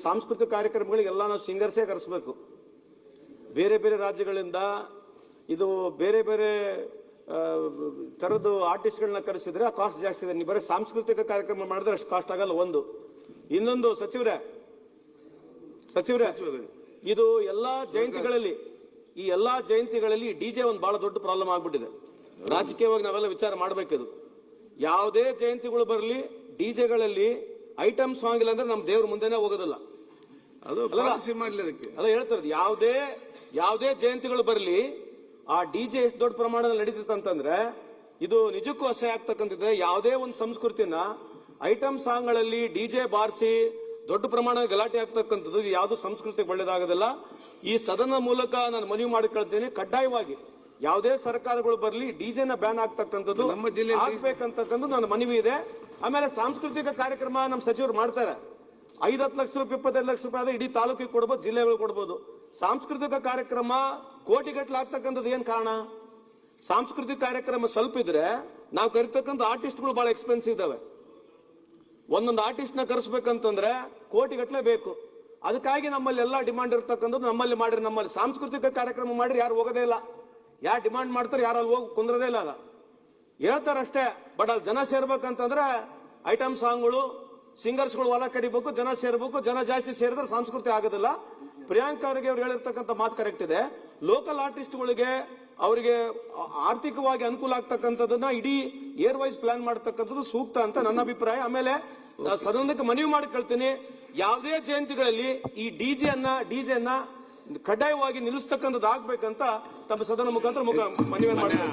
ಸಾಂಸ್ಕೃತಿಕ ಕಾರ್ಯಕ್ರಮಗಳಿಗೆಲ್ಲ ನಾವು ಸಿಂಗರ್ಸೇ ಕರೆಸಬೇಕು. ಬೇರೆ ಬೇರೆ ರಾಜ್ಯಗಳಿಂದ ಇದು ಬೇರೆ ಬೇರೆ ತರದ್ದು ಆರ್ಟಿಸ್ಟ್ಗಳನ್ನ ಕರೆಸಿದ್ರೆ ಆ ಕಾಸ್ಟ್ ಜಾಸ್ತಿ ಇದೆ. ನೀವು ಬರೀ ಸಾಂಸ್ಕೃತಿಕ ಕಾರ್ಯಕ್ರಮ ಮಾಡಿದ್ರೆ ಅಷ್ಟು ಕಾಸ್ಟ್ ಆಗಲ್ಲ. ಒಂದು ಇನ್ನೊಂದು ಸಚಿವರೇ ಇದು ಎಲ್ಲಾ ಜಯಂತಿಗಳಲ್ಲಿ ಈ ಎಲ್ಲಾ ಜಯಂತಿಗಳಲ್ಲಿ ಡಿಜೆ ಒಂದು ಬಹಳ ದೊಡ್ಡ ಪ್ರಾಬ್ಲಮ್ ಆಗ್ಬಿಟ್ಟಿದೆ. ರಾಜಕೀಯವಾಗಿ ನಾವೆಲ್ಲ ವಿಚಾರ ಮಾಡ್ಬೇಕಿದು. ಯಾವುದೇ ಜಯಂತಿಗಳು ಬರಲಿ ಡಿಜೆಗಳಲ್ಲಿ ಐಟಮ್ ಸಾಂಗ್ ಇಲ್ಲ ಅಂದ್ರೆ ನಮ್ಮ ದೇವ್ರ ಮುಂದೆನೆ ಹೋಗೋದಿಲ್ಲ. ಅದು ಅಲ್ಲ ಹೇಳ್ತಾರೆ, ಯಾವುದೇ ಜಯಂತಿಗಳು ಬರಲಿ ಆ ಡಿಜೆ ಎಷ್ಟು ದೊಡ್ಡ ಪ್ರಮಾಣದಲ್ಲಿ ನಡೀತೈತೆ ಅಂತಂದ್ರೆ ಇದು ನಿಜಕ್ಕೂ ಅಸಹ್ಯ ಆಗ್ತಕ್ಕಂಥದ್ದೆ. ಯಾವುದೇ ಒಂದು ಸಂಸ್ಕೃತಿನ ಐಟಮ್ ಸಾಂಗ್ಗಳಲ್ಲಿ ಡಿಜೆ ಬಾರಿಸಿ ದೊಡ್ಡ ಪ್ರಮಾಣದ ಗಲಾಟೆ ಆಗ್ತಕ್ಕಂಥದ್ದು ಯಾವುದು ಸಂಸ್ಕೃತಿಗೆ ಒಳ್ಳೇದಾಗೋದಿಲ್ಲ. ಈ ಸದನ ಮೂಲಕ ನಾನು ಮನವಿ ಮಾಡಿಕೊಳ್ತೇನೆ, ಕಡ್ಡಾಯವಾಗಿ ಯಾವುದೇ ಸರ್ಕಾರಗಳು ಬರಲಿ ಡಿಜೆನ ಬ್ಯಾನ್ ಆಗ್ತಕ್ಕಂಥದ್ದು ನಮ್ಮ ಜಿಲ್ಲೆ ಆಗ್ಬೇಕಂತಕ್ಕಂಥದ್ದು ನನ್ನ ಮನವಿ ಇದೆ. ಆಮೇಲೆ ಸಾಂಸ್ಕೃತಿಕ ಕಾರ್ಯಕ್ರಮ ನಮ್ಮ ಸಚಿವರು ಮಾಡ್ತಾರೆ. 5-10 ಲಕ್ಷ ರೂಪಾಯಿ 25 ಲಕ್ಷ ರೂಪಾಯಿ ಆದ್ರೆ ಇಡೀ ತಾಲೂಕಿಗೆ ಕೊಡ್ಬೋದು, ಜಿಲ್ಲೆಗಳು ಕೊಡ್ಬೋದು. ಸಾಂಸ್ಕೃತಿಕ ಕಾರ್ಯಕ್ರಮ ಕೋಟಿಗಟ್ಟಲೆ ಆಗ್ತಕ್ಕಂಥದ್ದು ಏನ್ ಕಾರಣ? ಸಾಂಸ್ಕೃತಿಕ ಕಾರ್ಯಕ್ರಮ ಸ್ವಲ್ಪ ಇದ್ರೆ ನಾವು ಕರಿತಕ್ಕಂಥ ಆರ್ಟಿಸ್ಟ್ಗಳು ಬಹಳ ಎಕ್ಸ್ಪೆನ್ಸಿವ್ ಇದಾವೆ. ಒಂದೊಂದು ಆರ್ಟಿಸ್ಟ್ ನ ಕರೆಸ್ಬೇಕಂತಂದ್ರೆ ಕೋಟಿಗಟ್ಟಲೆ ಬೇಕು. ಅದಕ್ಕಾಗಿ ನಮ್ಮಲ್ಲಿ ಎಲ್ಲ ಡಿಮಾಂಡ್ ಇರ್ತಕ್ಕಂಥದ್ದು ನಮ್ಮಲ್ಲಿ ಮಾಡ್ರಿ, ನಮ್ಮಲ್ಲಿ ಸಾಂಸ್ಕೃತಿಕ ಕಾರ್ಯಕ್ರಮ ಮಾಡ್ರಿ, ಯಾರು ಹೋಗೋದೇ ಇಲ್ಲ. ಯಾರು ಡಿಮಾಂಡ್ ಮಾಡ್ತಾರೆ ಯಾರು ಅಲ್ಲಿ ಹೋಗಿ ಕುಂದ್ರದೇ ಇಲ್ಲ. ಅಲ್ಲ ಹೇಳ್ತಾರಷ್ಟೇ, ಬಟ್ ಅಲ್ಲಿ ಜನ ಸೇರ್ಬೇಕಂತಂದ್ರೆ ಐಟಮ್ ಸಾಂಗ್ಗಳು ಸಿಂಗರ್ಸ್ಗಳು ಹೊಲ ಕರಿಬೇಕು, ಜನ ಸೇರ್ಬೇಕು. ಜನ ಜಾಸ್ತಿ ಸೇರಿದ್ರೆ ಸಂಸ್ಕೃತಿ ಆಗೋದಿಲ್ಲ. ಪ್ರಿಯಾಂಕಾ ಅವರಿಗೆ ಅವ್ರು ಹೇಳಿರ್ತಕ್ಕಂಥ ಮಾತು ಕರೆಕ್ಟ್ ಇದೆ. ಲೋಕಲ್ ಆರ್ಟಿಸ್ಟ್ಗಳಿಗೆ ಅವರಿಗೆ ಆರ್ಥಿಕವಾಗಿ ಅನುಕೂಲ ಆಗ್ತಕ್ಕಂಥದ್ದನ್ನ ಇಡೀ ಇಯರ್ ವೈಸ್ ಪ್ಲಾನ್ ಮಾಡತಕ್ಕಂಥದ್ದು ಸೂಕ್ತ ಅಂತ ನನ್ನ ಅಭಿಪ್ರಾಯ. ಆಮೇಲೆ ಸದನಕ್ಕೆ ಮನವಿ ಮಾಡಿಕೊಳ್ತೀನಿ, ಯಾವುದೇ ಜಯಂತಿಗಳಲ್ಲಿ ಈ ಡಿಜೆಯನ್ನ ಕಡ್ಡಾಯವಾಗಿ ನಿಲ್ಲಿಸ್ತಕ್ಕಂಥದ್ದು ಆಗ್ಬೇಕಂತ ತಮ್ಮ ಸದನ ಮುಖಾಂತರ ಮನವಿ ಮಾಡಿ.